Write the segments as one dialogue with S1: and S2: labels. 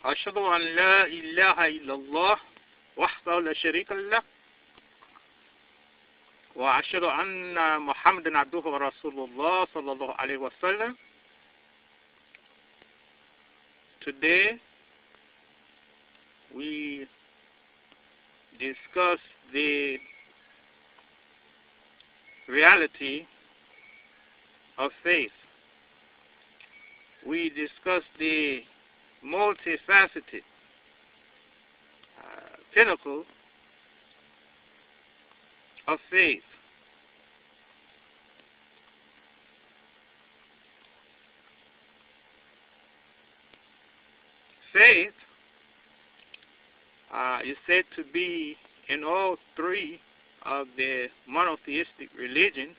S1: أشهد أن لا إله إلا الله وحده لا شريك له وأشهد أن محمدا عبده ورسول الله صلى الله عليه وسلم. Today we discuss the reality of faith. We discuss the multifaceted pinnacle of faith. Faith is said to be in all three of the monotheistic religions.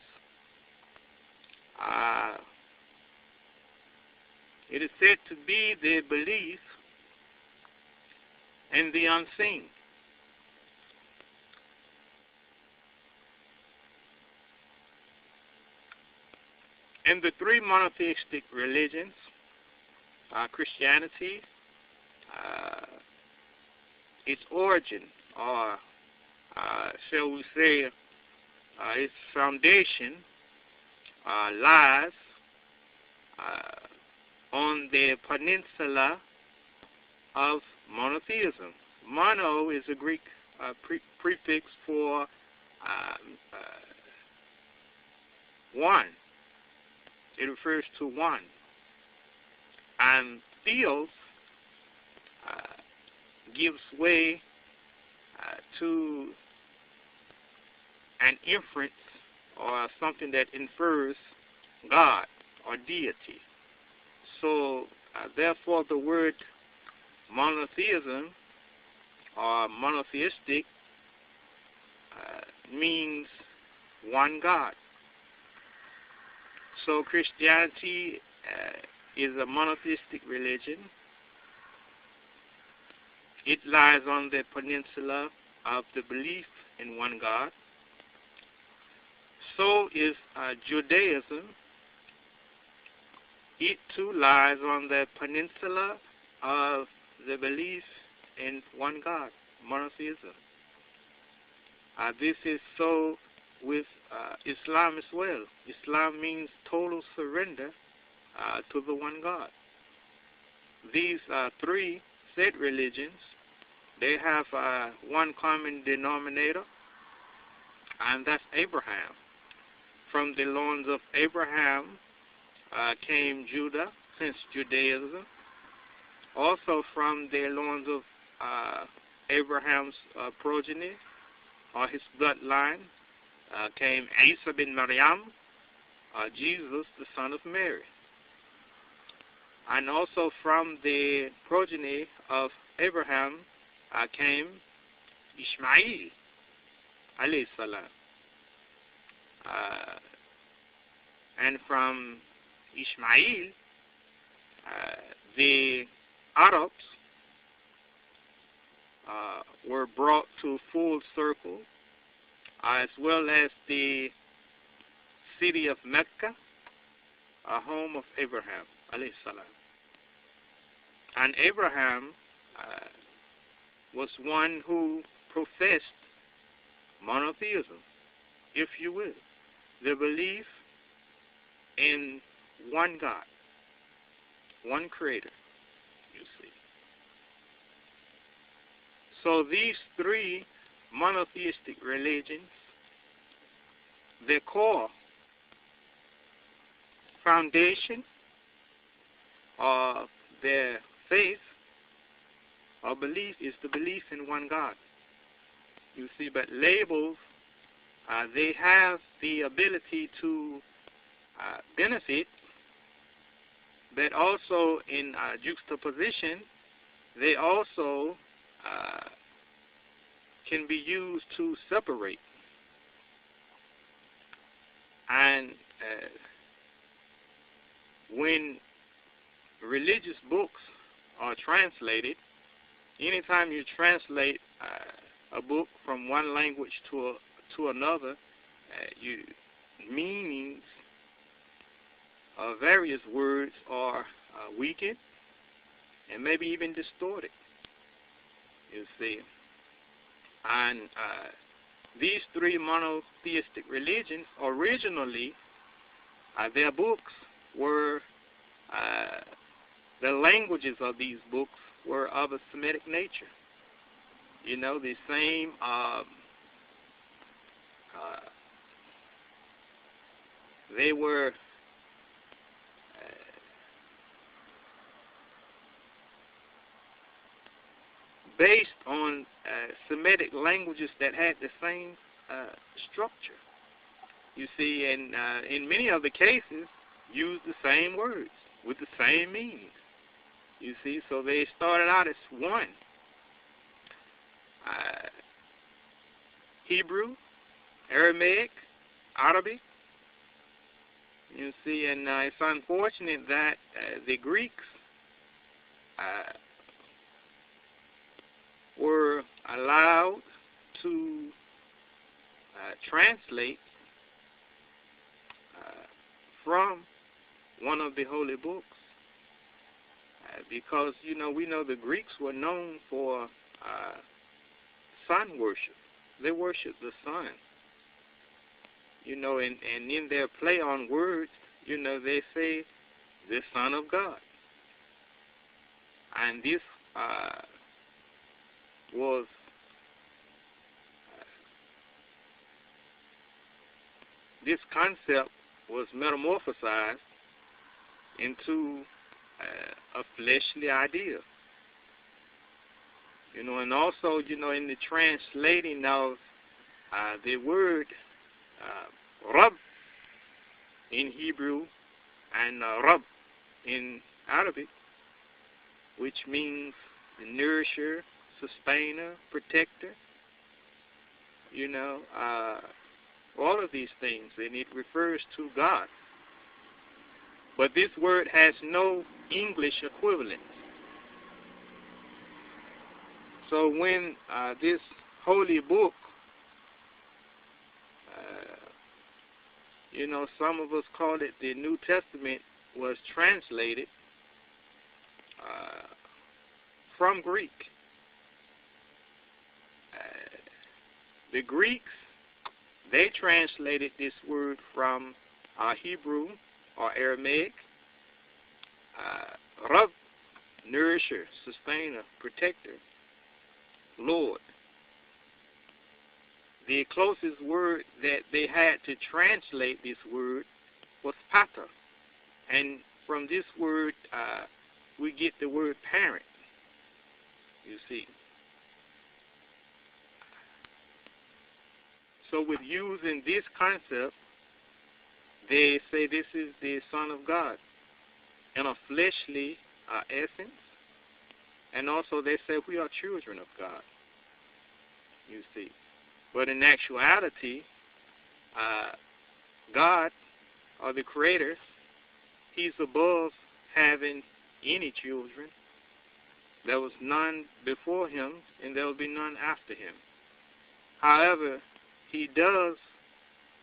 S1: It is said to be the belief in the unseen. In the three monotheistic religions, Christianity, its origin, or shall we say, its foundation lies on the peninsula of monotheism. Mono is a Greek prefix for one. It refers to one. And theos gives way to an inference or something that infers God or deity. So, therefore, the word monotheism or monotheistic means one God. So Christianity is a monotheistic religion. It lies on the peninsula of the belief in one God. So is Judaism. It too lies on the peninsula of the belief in one God, monotheism. This is so with Islam as well. Islam means total surrender to the one God. These three said religions, they have one common denominator, and that's Abraham. From the loins of Abraham came Judah, hence Judaism. Also from the loins of Abraham's progeny, or his bloodline, came Isa bin Maryam, Jesus, the son of Mary. And also from the progeny of Abraham came Ishmael, alayhi salam. And from Ishmael, the Arabs were brought to full circle, as well as the city of Mecca, a home of Abraham, alayhi salam. And Abraham was one who professed monotheism, if you will, the belief in one God, one creator, you see. So these three monotheistic religions, their core foundation of their faith or belief is the belief in one God. You see, but labels, they have the ability to benefit, but also in juxtaposition, they also can be used to separate. And when religious books are translated, anytime you translate a book from one language to another, meanings of various words are weakened, and maybe even distorted, you see. And these three monotheistic religions, originally, their books were, the languages of these books were of a Semitic nature. You know, the same they were based on Semitic languages that had the same structure. You see, and in many of the cases, used the same words with the same meaning. You see, so they started out as one. Hebrew, Aramaic, Arabic. You see, and it's unfortunate that the Greeks were allowed to translate from one of the holy books, because, you know, we know the Greeks were known for sun worship. They worshiped the sun. You know, and in their play on words, you know, they say the Son of God. And this was this concept was metamorphosized into a fleshly idea. You know, and also, you know, in the translating of the word Rab in Hebrew and Rab in Arabic, which means the nourisher, sustainer, protector, you know, all of these things, and it refers to God. But this word has no English equivalent. So when this holy book, you know, some of us call it the New Testament, was translated from Greek. The Greeks, they translated this word from Hebrew or Aramaic, Rab, nourisher, sustainer, protector, Lord. The closest word that they had to translate this word was pater. And from this word, we get the word parent, you see. So with using this concept, they say this is the Son of God in a fleshly essence. And also they say we are children of God, you see. But in actuality, God, or the Creator, He's above having any children. There was none before Him, and there will be none after Him. However, He does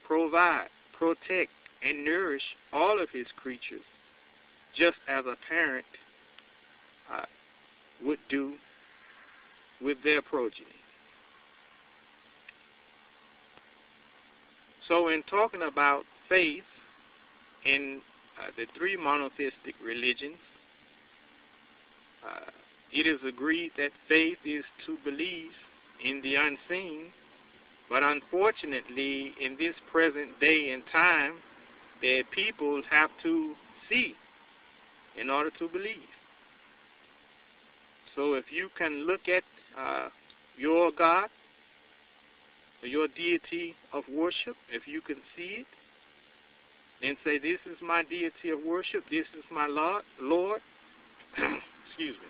S1: provide, protect, and nourish all of His creatures, just as a parent would do with their progeny. So in talking about faith in the three monotheistic religions, it is agreed that faith is to believe in the unseen, but unfortunately in this present day and time, the people have to see in order to believe. So if you can look at your God, your deity of worship, if you can see it, and say, this is my deity of worship, this is my Lord, excuse me,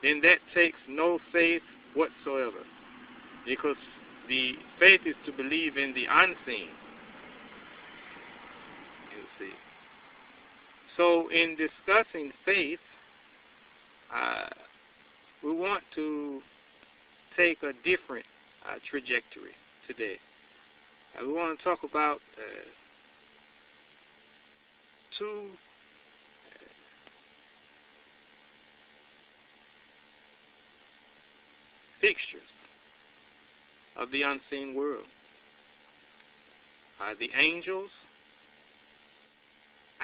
S1: then that takes no faith whatsoever, because the faith is to believe in the unseen, you see. So in discussing faith, we want to take a different trajectory today. We want to talk about two fixtures of the unseen world. The angels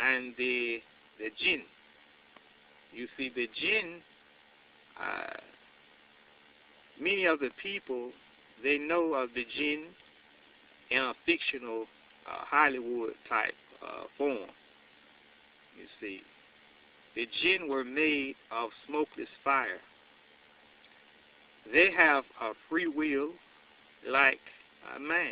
S1: and the jinn. You see, the jinn, many of the people, they know of the jinn in a fictional Hollywood type form. You see, the jinn were made of smokeless fire. They have a free will like a man.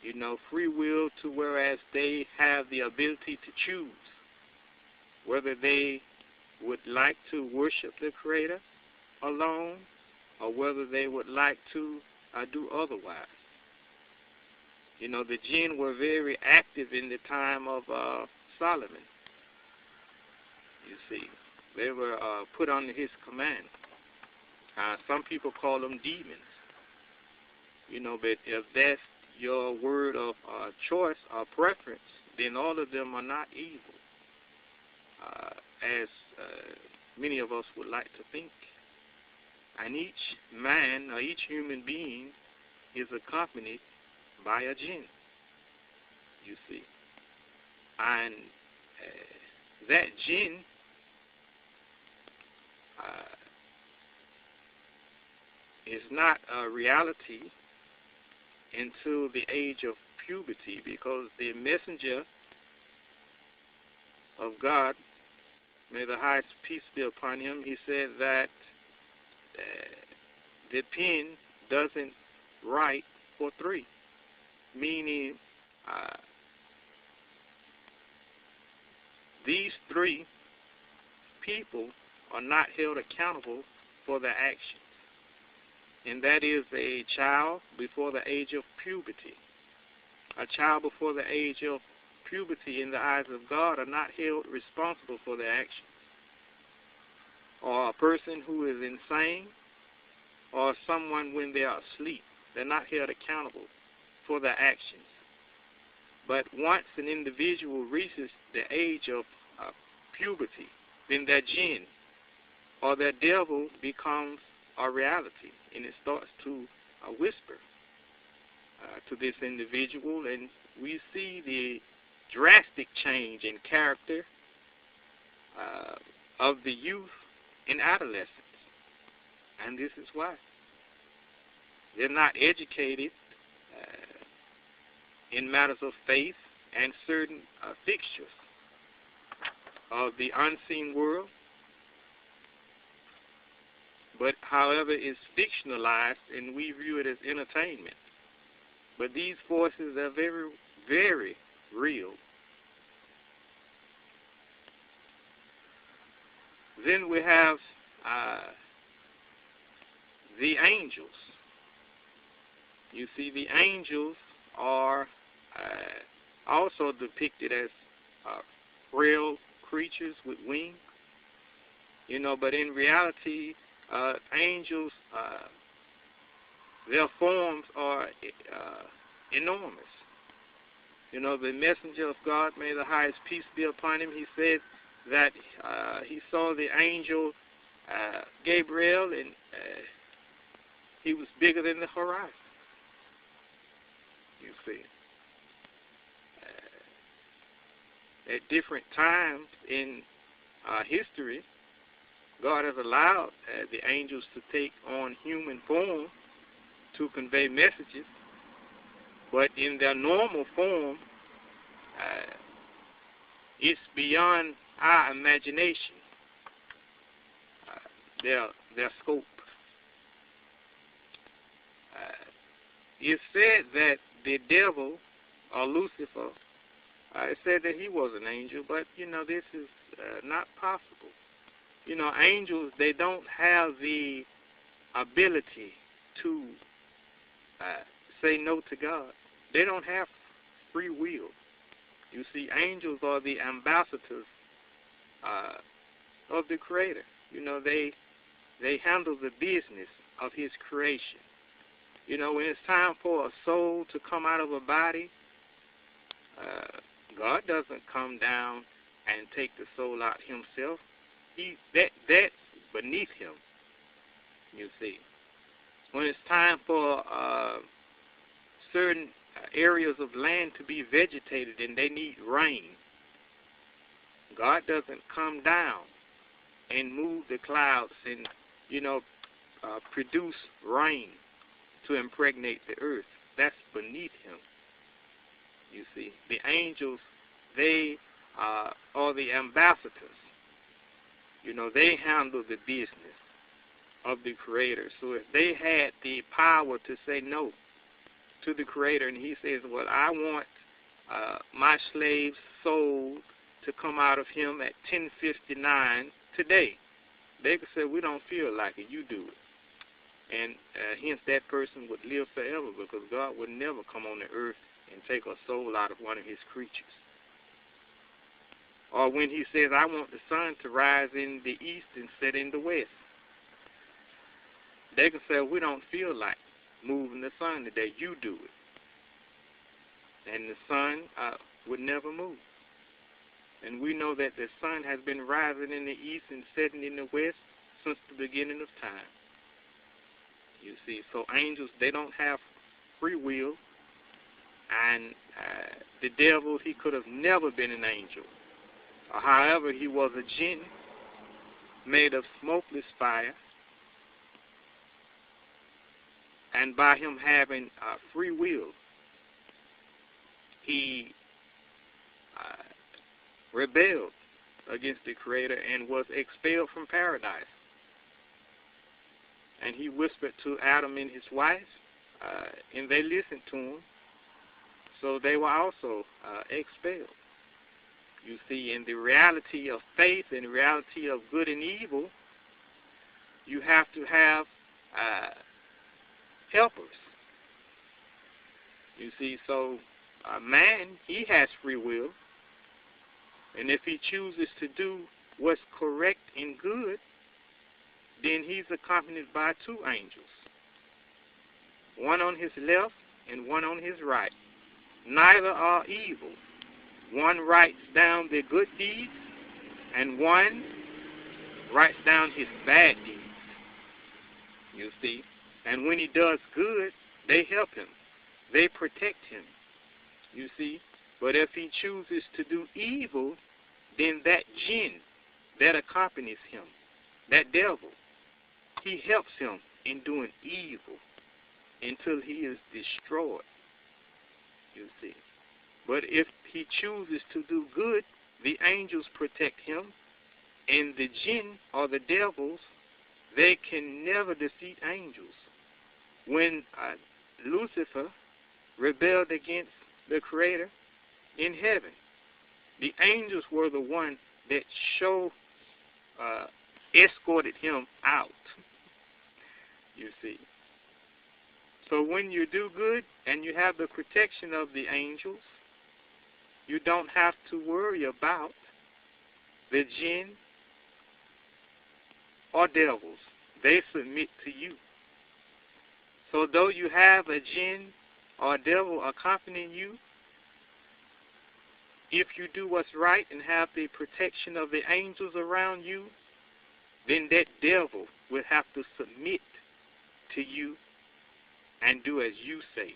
S1: You know, free will to whereas they have the ability to choose whether they would like to worship the Creator alone or whether they would like to do otherwise. You know, the jinn were very active in the time of Solomon. You see, they were put under his command. Some people call them demons. You know, but if that's your word of choice or preference, then all of them are not evil, as many of us would like to think. And each man or each human being is accompanied by a jinn, you see. And that jinn is not a reality until the age of puberty, because the messenger of God, may the highest peace be upon him, he said that the pen doesn't write for three, meaning these three people are not held accountable for their actions. And that is a child before the age of puberty. A child before the age of puberty in the eyes of God are not held responsible for their actions. Or a person who is insane, or someone when they are asleep, they're not held accountable for their actions. But once an individual reaches the age of puberty, then their jinn or their devil becomes a reality, and it starts to whisper to this individual, and we see the drastic change in character of the youth and adolescents. And this is why they're not educated in matters of faith and certain fixtures of the unseen world, but however it's fictionalized and we view it as entertainment. But these forces are very, very real. Then we have the angels. You see, the angels are also depicted as frail creatures with wings. You know, but in reality, angels, their forms are enormous. You know, the messenger of God, may the highest peace be upon him, he said that he saw the angel Gabriel, and he was bigger than the horizon. You see. At different times in history, God has allowed the angels to take on human form to convey messages, but in their normal form, it's beyond our imagination, their scope. It said that the devil, or Lucifer, it said that he was an angel, but, you know, this is not possible. You know, angels, they don't have the ability to say no to God. They don't have free will. You see, angels are the ambassadors of the Creator. You know, they handle the business of His creation. You know, when it's time for a soul to come out of a body, God doesn't come down and take the soul out Himself. That's beneath Him. you see. When it's time for certain areas of land to be vegetated and they need rain, God doesn't come down and move the clouds and, produce rain to impregnate the earth. That's beneath him, you see. The angels, they are the ambassadors. They handle the business of the Creator. So if they had the power to say no to the Creator, and he says, well, I want my slave's soul to come out of him at 10:59 today, they could say, we don't feel like it, you do it. And hence that person would live forever, because God would never come on the earth and take a soul out of one of his creatures. Or when he says, I want the sun to rise in the east and set in the west, they can say, we don't feel like moving the sun today, you do it. And the sun would never move. And we know that the sun has been rising in the east and setting in the west since the beginning of time. You see, so angels, they don't have free will. And the devil, he could have never been an angel. However, he was a jinn made of smokeless fire. And by him having free will, he rebelled against the Creator and was expelled from paradise. And he whispered to Adam and his wife, and they listened to him, so they were also expelled. You see, in the reality of faith and the reality of good and evil, you have to have helpers. You see, so man, he has free will, and if he chooses to do what's correct and good, then he's accompanied by two angels, one on his left and one on his right. Neither are evil. One writes down their good deeds, and one writes down his bad deeds. You see, and when he does good, they help him. They protect him. You see, but if he chooses to do evil, then that jinn that accompanies him, that devil, he helps him in doing evil until he is destroyed. You see. But if he chooses to do good, the angels protect him, and the jinn, or the devils, they can never defeat angels. When Lucifer rebelled against the Creator in heaven, the angels were the one that escorted him out. You see. So when you do good and you have the protection of the angels, you don't have to worry about the jinn or devils. They submit to you. So though you have a jinn or a devil accompanying you, if you do what's right and have the protection of the angels around you, then that devil will have to submit to you and do as you say,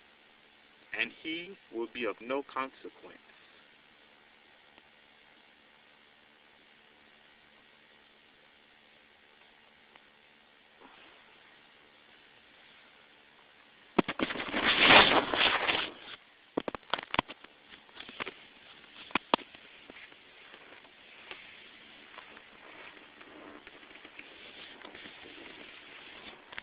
S1: and he will be of no consequence.